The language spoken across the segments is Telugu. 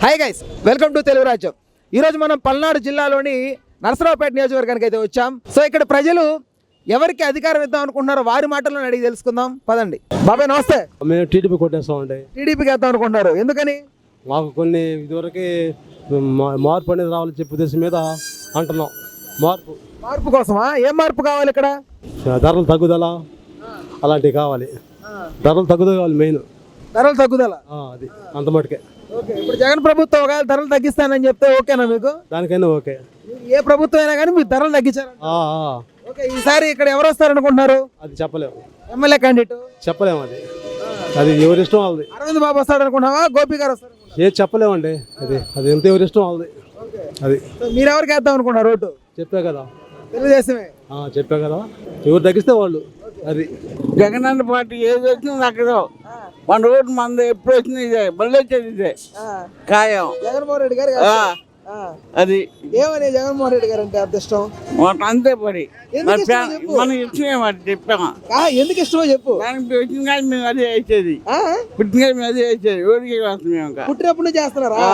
Hi guys, welcome to Telugu రాజ్యం. ఈరోజు మనం పల్నాడు జిల్లాలోని నరసరావుపేట నియోజకవర్గానికి అయితే వచ్చాం. సో ఇక్కడ ప్రజలు ఎవరికి అధికారం ఇద్దాం అనుకుంటున్నారో వారి మాటలను అడిగి తెలుసుకుందాం. పదండి. బాబాయ్ నమస్తే. మేము టీడీపీ కొట్టేస్తామండి. టీడీపీకి వేద్దాం అనుకుంటున్నారు, ఎందుకని? మాకు కొన్ని ఇదివరకు మార్పు అనేది రావాలని చెప్పి ఉద్దేశం మీద అంటున్నాం. మార్పు కోసమా? ఏం మార్పు కావాలి ఇక్కడ? ధరలు తగ్గుదల అలాంటివి కావాలి. ధరలు తగ్గుదల కావాలి మెయిన్. ధరలు తగ్గుదల అది అంత మటుకే. ఇప్పుడు జగన్ ప్రభుత్వం ఒకవేళ ధరలు తగ్గిస్తానని చెప్తే ఓకేనా మీకు? దానికైనా ఓకే. ఏ ప్రభుత్వం అయినా కానీ మీరు ధరలు తగ్గించారు. ఓకే, ఈసారి ఇక్కడ ఎవరు వస్తారనుకుంటున్నారు? అది చెప్పలేము. ఎమ్మెల్యే క్యాండిడేట్ చెప్పలేము. అది ఎవరి ఇష్టం వాళ్ళది. అరవింద్ బాబు వస్తాడనుకుంటున్నావా, గోపి గారు వస్తారు? ఏది చెప్పలేమండి. అది ఎంత ఎవరి ఇష్టం వాళ్ళది. అది మీరు ఎవరికి వేద్దాం అనుకుంటున్నారు ఓటు? చెప్పా కదా, తెలుగుదేశమే. చెప్పా కదా, ఎవరు తగ్గిస్తే వాళ్ళు. అది జగనన్న పార్టీ ఏది వచ్చినా నాకు మన రోడ్డు మంది ఎప్పుడు వచ్చినా ఇదే మళ్ళీ వచ్చేది ఇదే ఖాయం. జగన్మోహన్ రెడ్డి గారు అది ఏమని జగన్మోహన్ రెడ్డి గారు అంటే అంత ఇష్టం? మాకు అంతే పడి మనం ఇష్టమే మాట చెప్పామా. ఎందుకు ఇష్టమో చెప్పు. దానికి వచ్చిన కానీ మేము అదే వేసేది, పుట్టిన కానీ మేము అదే వేసేది. ఓడికి వేస్తాం మేము. పుట్టినప్పుడు చేస్తున్నారా?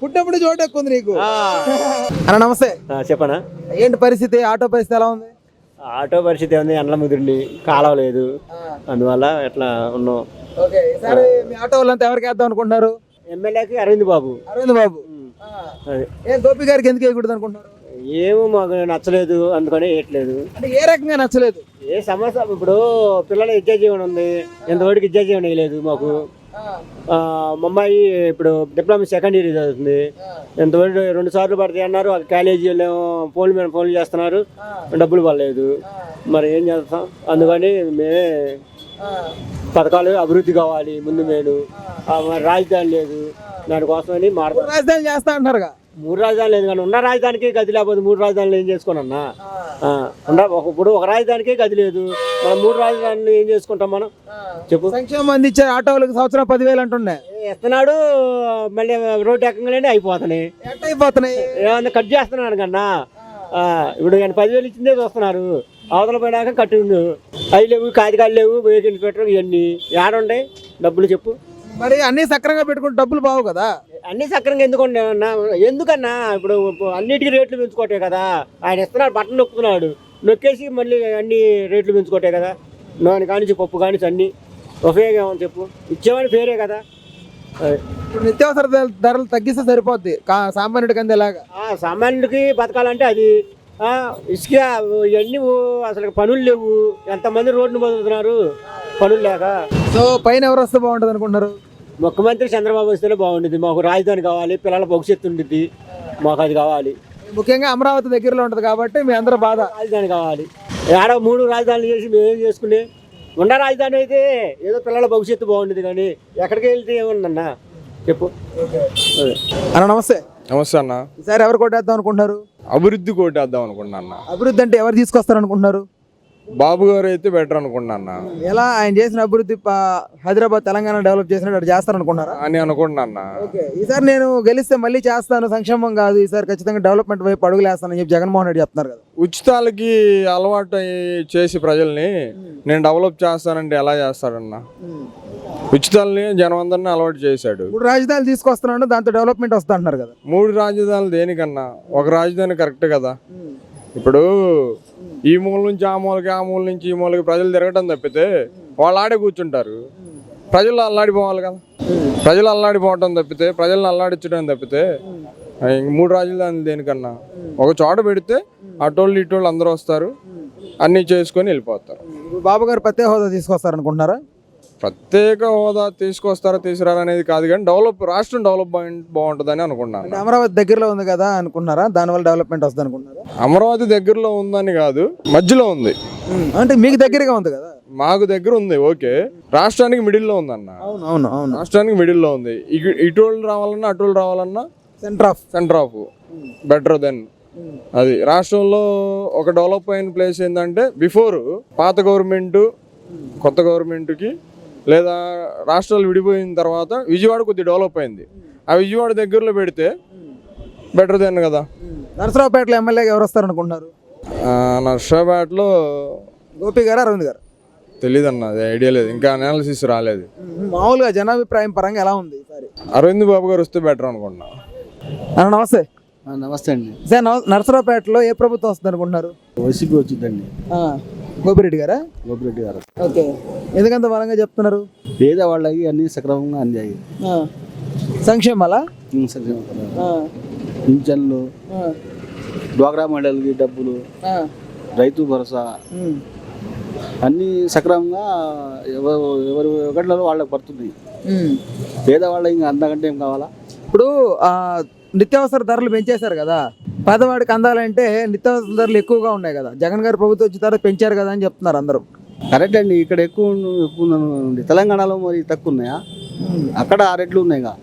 పుట్టినప్పుడు చోటు ఎక్కువ ఉంది నీకు. అన్న నమస్తే. చెప్పనా? ఏంటి పరిస్థితి? ఆటో పరిస్థితి ఎలా ఉంది? ఆటో పరిస్థితి ఉంది, ఎండల ముదిరింది, కాలువ లేదు, అందువల్ల ఎట్లా ఉన్నాం. ఓకే, ఈసారి మీ ఆటో వాళ్ళంతా ఎవరికి వేద్దాం అనుకుంటున్నారు? ఎమ్మెల్యేకి అరవింద్ బాబు. అరవింద్ బాబు. గోపి గారికి ఎందుకు వేయకూడదు అనుకుంటున్నారు? ఏమో మాకు నచ్చలేదు, అందుకని వేయట్లేదు. అంటే ఏ రకంగా నచ్చలేదు? ఏ సమస్య? ఇప్పుడు పిల్లల విద్యా జీవనం ఉంది, ఎంతవరకు విద్యా జీవనం వేయలేదు మాకు. మా అమ్మాయి ఇప్పుడు డిప్లొమా సెకండ్ ఇయర్ చదువుతుంది, ఎంతవరకు 2 సార్లు పడతాయి అన్నారు. కాలేజీలో ఫోన్లు మీద ఫోన్లు చేస్తున్నారు, డబ్బులు పడలేదు. మరి ఏం చేస్తాం? అందుకని మేమే పథకాలు అభివృద్ధి కావాలి ముందు. మేలు రాజధాని లేదు, దానికోసమని రాజధాని చేస్తా అంటారుగా. 3 రాజధాని లేదు కానీ ఉన్న రాజధానికి గది లేకపోతే 3 రాజధానులు ఏం చేసుకోనన్నా? ఇప్పుడు ఒక రాజధానికే గది లేదు, మనం 3 రాజధానులు ఏం చేసుకుంటాం మనం? చెప్పు. సంక్షేమం అందించే ఆటోలకు సంవత్సరం 10,000 అంటున్నాయి ఇస్తున్నాడు, మళ్ళీ రోడ్డు ఎక్కగానే అయిపోతున్నాయి. ఏమన్నా కట్ చేస్తున్నాడు కన్నా. ఇప్పుడు ఆయన 10,000 ఇచ్చిందే చూస్తున్నారు, అవతల పోయినాక కట్టిండు. అవి లేవు, కాగితాలు లేవు, వేకెంట్ పెట్టరు, ఇవన్నీ ఏడుండే డబ్బులు చెప్పు. మరి అన్ని సక్రంగా పెట్టుకుంటే డబ్బులు బావు కదా. అన్ని సక్రంగా ఎందుకన్నా? ఇప్పుడు అన్నిటికీ రేట్లు పెంచుకోవటే కదా. ఆయన ఇస్తున్నాడు, బట్టలు నొక్కుతున్నాడు, నొక్కేసి మళ్ళీ అన్ని రేట్లు పెంచుకోవటే కదా. నూనె కానించి పప్పు కానించి అన్ని ఉపయోగం ఏమని చెప్పు. ఇచ్చేవాడిని పేరే కదా. ఇప్పుడు నిత్యావసర ధరలు తగ్గిస్తే సరిపోద్ది సామాన్యుడికి అందేలాగా. సామాన్యుడికి బతకాలంటే అది ఇసుక ఇవన్నీ అసలు పనులు లేవు. ఎంతమంది రోడ్డును బతుకుతున్నారు పనులు లేక. సో పైన ఎవరు వస్తే బాగుంటుంది అనుకుంటున్నారు? ముఖ్యమంత్రి చంద్రబాబు వస్తేనే బాగుంటుంది. మాకు రాజధాని కావాలి, పిల్లల భవిష్యత్తు ఉంటుంది, మాకు అది కావాలి. ముఖ్యంగా అమరావతి దగ్గరలో ఉంటుంది కాబట్టి మీ అందరూ బాధ. రాజధాని కావాలి. ఏడ 3 రాజధానులు చేసి మేమేం చేసుకుని ఉన్న రాజధాని అయితే ఏదో పిల్లల భవిష్యత్తు బాగుంటుంది, కానీ ఎక్కడికి వెళ్తే ఏముందన్నా చెప్పు. అన్న నమస్తే. నమస్తే అన్న. ఈసారి ఎవరు కొట్టేద్దాం అనుకుంటున్నారు? అభివృద్ధి కొట్టేద్దాం అనుకున్నా అన్న. అభివృద్ధి అంటే ఎవరు తీసుకొస్తారు అనుకుంటున్నారు? బాబు గారు అయితే బెటర్ అనుకున్నా అన్న. ఎలా ఆయన చేసిన అభివృద్ధి హైదరాబాద్ తెలంగాణ డెవలప్ చేసినట్టు అటు చేస్తారు అనుకున్నారా అని అనుకున్నా అన్న. ఈసారి నేను గెలిస్తే మళ్ళీ చేస్తాను, సంక్షేమం కాదు, ఈసారి ఖచ్చితంగా డెవలప్మెంట్ వైపు అడుగులేస్తానని చెప్పి జగన్మోహన్ రెడ్డి చెప్తున్నారు కదా. ఉచితాలకి అలవాటు చేసి ప్రజల్ని నేను డెవలప్ చేస్తానంటే ఎలా చేస్తాడన్న? ఉచితాలని జనం అందరినీ అలవాటు చేశాడు. 3 రాజధానులు తీసుకొస్తున్నాడు, దాంతో డెవలప్మెంట్ వస్తా అంటున్నారు కదా. 3 రాజధానులు దేనికన్నా? ఒక రాజధాని కరెక్ట్ కదా. ఇప్పుడు ఈ మూల నుంచి ఆ మూలకి, ఆ మూల నుంచి ఈ మూలకి ప్రజలు తిరగటం తప్పితే వాళ్ళు ఆడే కూర్చుంటారు. ప్రజలు అల్లాడిపోవాలి కదా. ప్రజలు అల్లాడిపోవటం తప్పితే, ప్రజలను అల్లాడించడం తప్పితే 3 రాజధానులు దేనికన్నా? ఒక చోట పెడితే అటోళ్ళు ఇటోళ్ళు అందరూ వస్తారు, అన్నీ చేసుకొని వెళ్ళిపోతారు. బాబు గారు ప్రత్యేక హోదా తీసుకొస్తారు అనుకుంటున్నారా? ప్రత్యేక హోదా తీసుకొస్తారా తీసుకురారనేది కాదు, కానీ రాష్ట్రం డెవలప్మెంట్ బాగుంటుందని అనుకున్నాను. అమరావతి దగ్గరలో ఉంది కదా అనుకున్నారా? దానివల్ల డెవలప్మెంట్ వస్తుంది అనుకున్నారా? అమరావతి దగ్గరలో ఉందని కాదు, మధ్యలో ఉంది. అంటే మీకు దగ్గరగా ఉంది కదా. మాకు దగ్గర ఉంది, ఓకే. రాష్ట్రానికి మిడిల్లో ఉంది అన్న. అవును, రాష్ట్రానికి మిడిల్లో ఉంది. ఇటోళ్ళు రావాలన్నా అటోళ్ళు రావాలన్నా సెంటర్ ఆఫ్ బెటర్ దెన్. అది రాష్ట్రంలో ఒక డెవలప్ అయిన ప్లేస్ ఏంటంటే బిఫోర్ పాత గవర్నమెంట్ కొత్త గవర్నమెంట్కి లేదా రాష్ట్రాలు విడిపోయిన తర్వాత విజయవాడ కొద్దిగా డెవలప్ అయింది. ఆ విజయవాడ దగ్గరలో పెడితే బెటర్ దెన్ కదా. నరసరావుపేటలో ఎమ్మెల్యేగా ఎవరు వస్తారు అనుకుంటున్నారు? నర్సాపేటలో గోపి గారు, అరవింద్ గారు? తెలీదు అన్న, అది ఐడియా లేదు, ఇంకా అనాలిసిస్ రాలేదు. మామూలుగా జనాభిప్రాయం పరంగా ఎలా ఉంది ఈసారి? అరవింద్ బాబు గారు వస్తే బెటర్ అనుకుంటున్నా. అన్న నమస్తే. నమస్తే అండి. సార్ నరసరావుపేటలో ఏ ప్రభుత్వం వస్తుంది అనుకుంటున్నారు? వైసీపీ వచ్చిందండి. గోపిరెడ్డి గారా? గోపిరెడ్డి గారు. ఓకే, ఎందుకంత బలంగా చెప్తున్నారు? పేద వాళ్ళకి అన్ని సక్రమంగా అందాయి. సంక్షేమాలా? పింఛన్లు, డ్వాక్రా మహిళలకి డబ్బులు, రైతు భరోసా అన్నీ సక్రమంగా ఎవరి ఒకట్లలో వాళ్ళకి పడుతుంది. పేదవాళ్ళకి ఇంకా అంతకంటే ఏం కావాలా? ఇప్పుడు నిత్యావసర ధరలు పెంచేశారు కదా, పేదవాడికి అందాలంటే నిత్యావసర ధరలు ఎక్కువగా ఉన్నాయి కదా, జగన్ గారు ప్రభుత్వం వచ్చిన తర్వాత పెంచారు కదా అని చెప్తున్నారు అందరూ. కరెక్ట్ అండి. ఇక్కడ ఎక్కువ ఉంది, తెలంగాణలో మరి తక్కువ ఉన్నాయా? అక్కడ 6 రెట్లు ఉన్నాయిగా.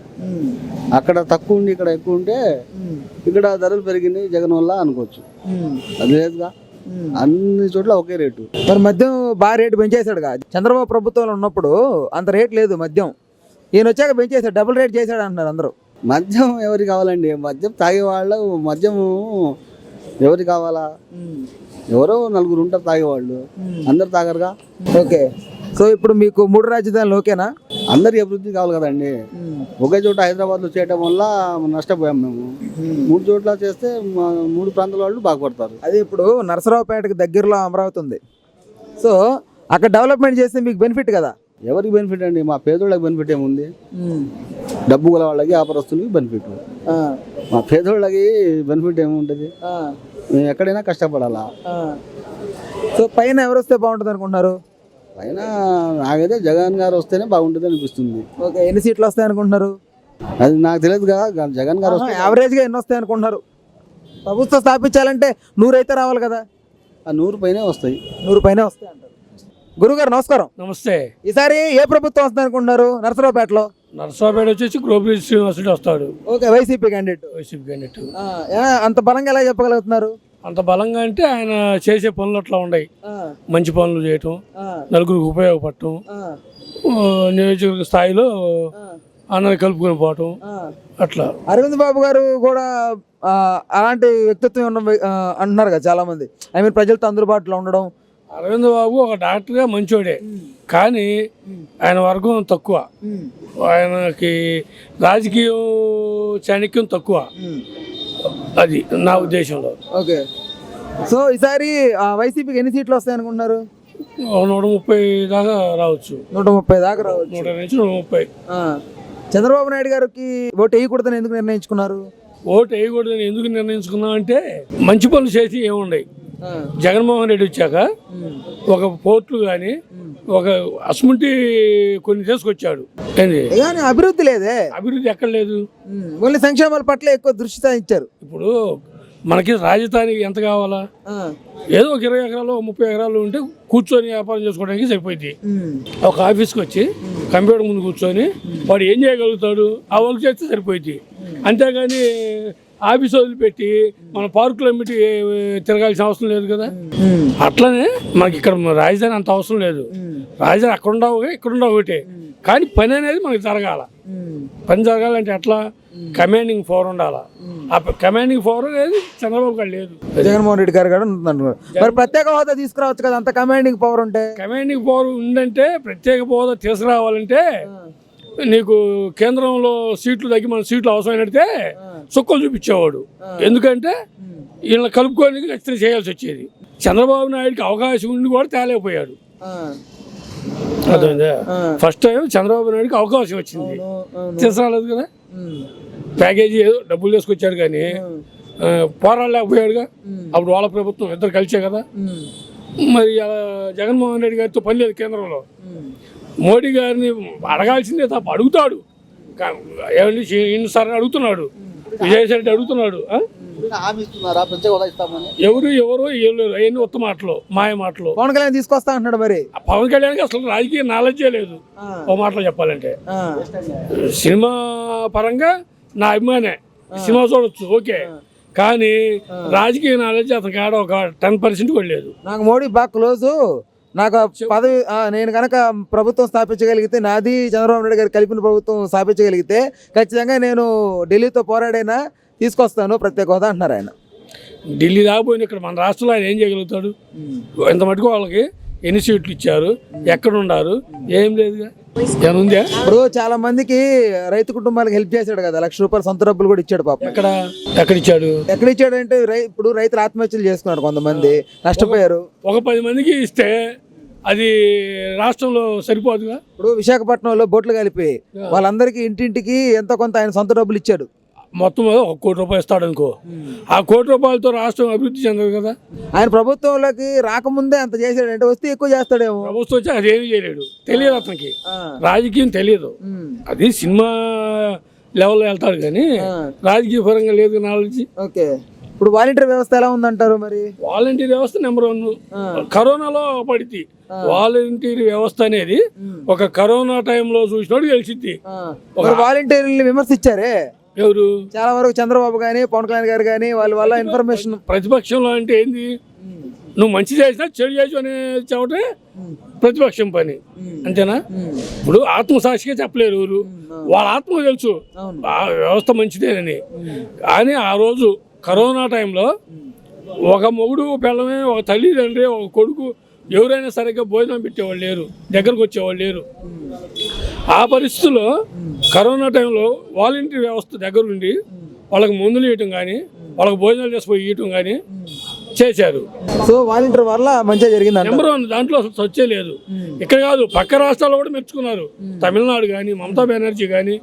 అక్కడ తక్కువ ఉండి ఇక్కడ ఎక్కువ ఉంటే ఇక్కడ ధరలు పెరిగినాయి జగన్ వల్ల అనుకోవచ్చు. అది లేదుగా, అన్ని చోట్ల ఒకే రేటు. మరి మద్యం బాగా రేటు పెంచేశాడుగా, చంద్రబాబు ప్రభుత్వంలో ఉన్నప్పుడు అంత రేట్ లేదు మద్యం, ఈయన వచ్చాక పెంచేశాడు, డబుల్ రేట్ చేశాడు అంటున్నారు అందరూ. మద్యం ఎవరికి కావాలండి? మద్యం తాగేవాళ్ళు, మద్యం ఎవరికి కావాలా? ఎవరో 4 ఉంటారు తాగేవాళ్ళు, అందరు తాగరుగా. ఓకే, సో ఇప్పుడు మీకు 3 రాజధానులు ఓకేనా? అందరికి అభివృద్ధి కావాలి కదండి. ఒకే చోట హైదరాబాద్లో చేయడం వల్ల నష్టపోయాం మేము. 3 చోట్ల చేస్తే 3 ప్రాంతాల వాళ్ళు బాగుపడతారు. అదే ఇప్పుడు నరసరావుపేటకి దగ్గరలో అమరావతి ఉంది, సో అక్కడ డెవలప్మెంట్ చేస్తే మీకు బెనిఫిట్ కదా. ఎవరికి బెనిఫిట్ అండి? మా పేదోళ్ళకి బెనిఫిట్ ఏముంది? డబ్బు గల వాళ్ళకి, వ్యాపారస్తులకి బెనిఫిట్. మా పేదోళ్ళకి బెనిఫిట్ ఏముంటుంది? మేము ఎక్కడైనా కష్టపడాలా. సో పైన ఎవరు వస్తే బాగుంటుంది అనుకుంటున్నారు? పైన నాకైతే జగన్ గారు వస్తేనే బాగుంటుంది అనిపిస్తుంది. ఓకే, ఎన్ని సీట్లు వస్తాయి అనుకుంటున్నారు? అది నాకు తెలియదు కదా. జగన్ గారు వస్తే యావరేజ్గా ఎన్ని వస్తాయి అనుకుంటున్నారు? ప్రభుత్వం స్థాపించాలంటే 100 అయితే రావాలి కదా. 100 పైనే వస్తాయి. 100 పైనే వస్తాయి అంటారు. గురుగారు నమస్కారం. నమస్తే. ఈసారి ఏ ప్రభుత్వం వస్తుంది అనుకుంటున్నారు నరసరావుపేటలో? నరసరావుపేట వచ్చేసి గోపిరెడ్డి శ్రీనివాసుడు వస్తాడు. Okay, YCP candidate. YCP candidate. అంత బలంగా ఎలా చెప్పగలుగుతున్నారు? అంత బలంగా అంటే ఆయన చేసే పనులు అట్లా ఉన్నాయి. మంచి పనులు చేయటం, నలుగురికి ఉపయోగపడటం, నియోజకవర్గ స్థాయిలో అందరిని కలుపుకొని పోవటం అట్లా. అరవింద్ బాబు గారు కూడా అలాంటి వ్యక్తిత్వం ఉన్న అంటున్నారు కదా చాలా మంది. ఐ మీన్ ప్రజలతో అందుబాటులో ఉండడం. అరవింద్ బాబు ఒక డాక్టర్గా మంచోడే, కానీ ఆయన వర్గం తక్కువ, ఆయనకి రాజకీయ చాణక్యం తక్కువ, అది నా ఉద్దేశంలో. ఓకే, సో ఈసారి వైసీపీకి ఎన్ని సీట్లు వస్తాయి అనుకుంటున్నారు? 130 దాకా రావచ్చు. 130 దాకా రావచ్చు. 100 నుంచి 130. చంద్రబాబు నాయుడు గారికి ఓటు వేయకూడదని ఎందుకు నిర్ణయించుకున్నారు? ఓటు వేయకూడదని ఎందుకు నిర్ణయించుకున్నాం అంటే మంచి పనులు చేసి ఏమున్నాయి. జగన్మోహన్ రెడ్డి వచ్చాక ఒక పోర్టులు కానీ ఒక అస్ముంటి కొన్ని తీసుకొచ్చాడు. కానీ అభివృద్ధి లేదే. అభివృద్ధి ఎక్కడ లేదు. ఓన్లీ సంక్షేమాల పట్ల ఎక్కువ దృష్టి సాధించారు. ఇప్పుడు మనకి రాజధాని ఎంత కావాలా? ఏదో ఒక 20 ఎకరాలు 30 ఎకరాలు ఉంటే కూర్చొని వ్యాపారం చేసుకోవడానికి సరిపోయింది. ఒక ఆఫీస్కి వచ్చి కంప్యూటర్ ముందు కూర్చొని వాడు ఏం చేయగలుగుతాడు, ఆ వర్క్ చేస్తే సరిపోయింది. అంతేగాని ఆఫీస్ వదిలిపెట్టి మన పార్కులో పెట్టి తిరగాల్సిన అవసరం లేదు కదా. అట్లనే మనకి ఇక్కడ రాజధాని అంత అవసరం లేదు. రాజధాని అక్కడ ఉండవు, ఇక్కడ ఉండవు ఒకటే, కానీ పని అనేది మనకి జరగాల. పని జరగాలంటే ఎట్లా? కమాండింగ్ పవర్ ఉండాలా. ఆ కమాండింగ్ పవర్ అనేది చంద్రబాబు గారు లేదు, జగన్మోహన్ రెడ్డి గారు కూడా ఉంటున్నారు. మరి ప్రత్యేక హోదా తీసుకురావచ్చు కదా, అంత కమాండింగ్ పవర్ ఉంటే. కమాండింగ్ పవర్ ఉందంటే ప్రత్యేక హోదా తీసుకురావాలంటే నీకు కేంద్రంలో సీట్లు తగ్గి మన సీట్లు అవసరమైనట్టే చుక్కలు చూపించేవాడు. ఎందుకంటే వీళ్ళని కలుపుకొని ఖచ్చితంగా చేయాల్సి వచ్చేది. చంద్రబాబు నాయుడికి అవకాశం ఉండి కూడా తేలేకపోయాడు. అర్థమైందా? ఫస్ట్ టైం చంద్రబాబు నాయుడికి అవకాశం వచ్చింది, తీసుకురాలేదు కదా. ప్యాకేజీ ఏదో డబ్బులు తీసుకొచ్చాడు కానీ పోరాడలేకపోయాడుగా. అప్పుడు వాళ్ళ ప్రభుత్వం ఇద్దరు కలిసే కదా. మరి జగన్మోహన్ రెడ్డి గారితో పని లేదు కేంద్రంలో. మోడీ గారిని అడగాల్సిందే తప్ప అడుగుతాడు ఏమండి ఇన్నిసార్లు అడుగుతున్నాడు, విజయసాయి రెడ్డి అడుగుతున్నాడు. ఎవరు అవన్నీ ఉత్త మాటలు, మాయ మాటలు. పవన్ కళ్యాణ్ తీసుకొస్తా అంటున్నాడు. మరి పవన్ కళ్యాణ్కి అసలు రాజకీయ నాలెడ్జే లేదు ఓ మాటలో చెప్పాలంటే. సినిమా పరంగా నా అభిమానే, సినిమా చూడొచ్చు ఓకే, కానీ రాజకీయ నాలెడ్జ్ అతనికి ఆడ ఒక 10% కూడా లేదు. నాకు మోడీ బాగా క్లోజు, నాకు పదవి నేను కనుక ప్రభుత్వం స్థాపించగలిగితే, నాది చంద్రబాబు నాయుడు గారు కలిపిన ప్రభుత్వం స్థాపించగలిగితే ఖచ్చితంగా నేను ఢిల్లీతో పోరాడైనా తీసుకొస్తాను ప్రత్యేక హోదా అంటున్నారు ఆయన. ఢిల్లీ దాకపోయిన ఇక్కడ మన రాష్ట్రంలో ఆయన ఏం చేయగలుగుతాడు? ఎంత మటుకు వాళ్ళకి ఎన్ని సీట్లు ఇచ్చారు, ఎక్కడ ఉన్నారు, ఏం లేదుగా. ఏమైనా ఉందా? ఇప్పుడు చాలా మందికి రైతు కుటుంబాలకు హెల్ప్ చేశాడు కదా, ₹1,00,000 సొంత డబ్బులు కూడా ఇచ్చాడు పాపం. ఎక్కడ ఇచ్చాడు? ఎక్కడ ఇచ్చాడు అంటే ఇప్పుడు రైతులు ఆత్మహత్యలు చేసుకున్నారు, కొంతమంది నష్టపోయారు. ఒక 10 మందికి ఇస్తే అది రాష్ట్రంలో సరిపోదుగా. ఇప్పుడు విశాఖపట్నంలో బోట్లు కలిపి వాళ్ళందరికీ ఇంటింటికి ఎంతో కొంత ఆయన సొంత డబ్బులు ఇచ్చాడు. మొత్తం ₹1,00,00,000 ఇస్తాడు అనుకో, ఆ ₹1,00,00,000తో రాష్ట్రం అభివృద్ధి చెందదు కదా. ఆయన ప్రభుత్వంలోకి రాకముందే అంత చేశాడంటే వస్తే ఎక్కువ చేస్తాడేమో. ప్రభుత్వం వచ్చి అదేమీ చేయలేడు, తెలియదు అతనికి, రాజకీయం తెలియదు. అది సినిమా లెవెల్లో వెళ్తాడు కానీ రాజకీయ పరంగా లేదు నాలెడ్జ్. ఓకే, ఇప్పుడు వాలంటీర్ వ్యవస్థ ఎలా ఉందంటారు మరి? వాలంటీర్ వ్యవస్థ నెంబర్ 1. కరోనాలో పడితే వాలంటీర్ వ్యవస్థ అనేది ఒక కరోనా టైంలో చూసినోడు గెలిచింది. వాలంటీర్లు విమర్శించారే ఎవరు? చాలా వరకు చంద్రబాబు గానీ పవన్ కళ్యాణ్ గారు కానీ వాళ్ళ వల్ల ఇన్ఫర్మేషన్. ప్రతిపక్షంలో అంటే ఏంది, నువ్వు మంచి చేసినా చెడు చేసి అని చెప్పటమే ప్రతిపక్షం పని, అంతేనా? ఇప్పుడు ఆత్మసాక్షిగా చెప్పలేరు ఎవరు, వాళ్ళ ఆత్మ తెలుసు ఆ వ్యవస్థ మంచిదేనని. కానీ ఆ రోజు కరోనా టైంలో ఒక మొగుడు పిల్లమే, ఒక తల్లిదండ్రి, ఒక కొడుకు ఎవరైనా సరిగ్గా భోజనం పెట్టేవాళ్ళు లేరు, దగ్గరకు వచ్చేవాళ్ళు లేరు. ఆ పరిస్థితుల్లో కరోనా టైంలో వాలంటీర్ వ్యవస్థ దగ్గరుండి వాళ్ళకి మందులు ఇవ్వటం కానీ వాళ్ళకి భోజనాలు చేసిపోయి ఇవ్వటం కానీ చేశారు. సో వాలంటీర్ వల్ల మంచిగా జరిగింది. నెంబర్ 1 దాంట్లో అసలు స్వచ్ఛే లేదు. ఇక్కడ కాదు, పక్క రాష్ట్రాల్లో కూడా మెచ్చుకున్నారు. తమిళనాడు కానీ మమతా బెనర్జీ కానీ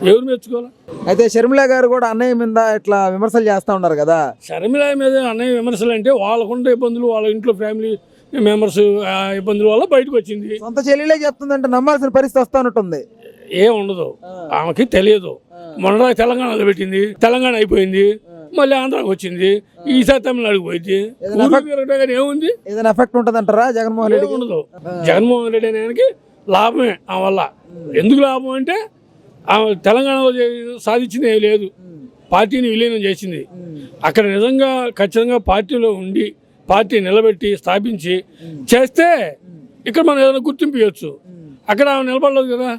ఎవరు మెచ్చుకోవాలి. అయితే షర్మిల గారు కూడా అన్నయ్య మీద ఇట్లా విమర్శలు చేస్తా ఉన్నారు కదా. షర్మిల మీద అన్నయ్య విమర్శలు అంటే వాళ్ళకుండే ఇబ్బందులు, వాళ్ళ ఇంట్లో ఫ్యామిలీ మెంబర్స్ ఇబ్బందుల వల్ల బయటకు వచ్చింది. సొంత చెల్లెలే చెప్తుందంటే నమ్మాల్సిన పరిస్థితి వస్తానట్టుంది. ఏం ఉండదు, ఆమెకి తెలియదు. మొన్న తెలంగాణలో పెట్టింది, తెలంగాణ అయిపోయింది, మళ్ళీ ఆంధ్రాకి వచ్చింది, ఈసారి తమిళనాడుకి పోయింది. ఏముంది, ఏదైనా ఎఫెక్ట్ ఉంటుంది అంటారా జగన్మోహన్ రెడ్డి? ఉండదు. జగన్మోహన్ రెడ్డి అనేది లాభమే ఆ వల్ల. ఎందుకు లాభం అంటే ఆమె తెలంగాణలో సాధించింది ఏం లేదు, పార్టీని విలీనం చేసింది. అక్కడ నిజంగా ఖచ్చితంగా పార్టీలో ఉండి పార్టీ నిలబెట్టి స్థాపించి చేస్తే ఇక్కడ మనం ఏదైనా గుర్తింపు ఇవ్వచ్చు. అక్కడ ఆమె నిలబడలేదు కదా.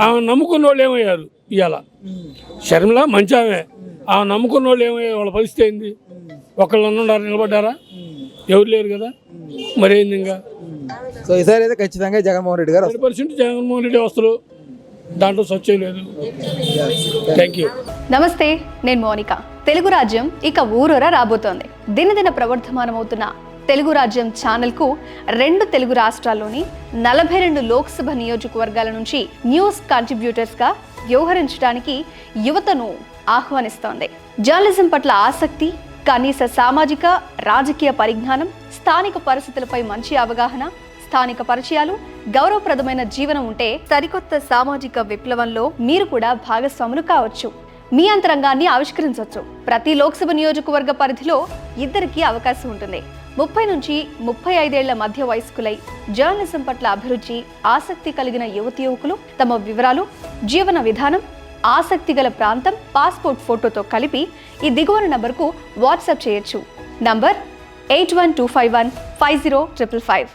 ఆమె నమ్ముకున్న వాళ్ళు ఏమయ్యారు ఇవాళ? షర్మిల మంచి ఆమె నమ్ముకున్న వాళ్ళు ఏమయ్యారు? వాళ్ళ పరిస్థితి ఏంది? ఒకళ్ళు ఉన్నారు, నిలబడ్డారా? ఎవరు లేరు కదా. మరేంది ఇంకా? సో ఈసారి అయితే ఖచ్చితంగా జగన్మోహన్ రెడ్డి గారు 100% జగన్మోహన్ రెడ్డి వస్తారు, దాంట్లో స్వచ్ఛం లేదు. Thank you. నమస్తే, నేను మోనిక. తెలుగు రాజ్యం ఇక ఊరూరా రాబోతోంది. దినదిన ప్రవర్ధమానమవుతున్న తెలుగు రాజ్యం ఛానల్కు 2 తెలుగు రాష్ట్రాల్లోని 42 లోక్సభ నియోజకవర్గాల నుంచి న్యూస్ కంట్రిబ్యూటర్స్గా వ్యవహరించడానికి యువతను ఆహ్వానిస్తోంది. జర్నలిజం పట్ల ఆసక్తి, కనీస సామాజిక రాజకీయ పరిజ్ఞానం, స్థానిక పరిస్థితులపై మంచి అవగాహన, స్థానిక పరిచయాలు, గౌరవప్రదమైన జీవనం ఉంటే సరికొత్త సామాజిక విప్లవంలో మీరు కూడా భాగస్వాములు కావచ్చు. మీ అంతరంగాన్ని ఆవిష్కరించవచ్చు. ప్రతి లోక్సభ నియోజకవర్గ పరిధిలో 2కి అవకాశం ఉంటుంది. 30 నుంచి 35 ఏళ్ల మధ్య వయస్కులై జర్నలిజం పట్ల అభిరుచి, ఆసక్తి కలిగిన యువతి యువకులు తమ వివరాలు, జీవన విధానం, ఆసక్తి గల ప్రాంతం, పాస్పోర్ట్ ఫోటోతో కలిపి ఈ దిగువన నంబర్కు వాట్సాప్ చేయొచ్చు. నంబర్ 8125150555.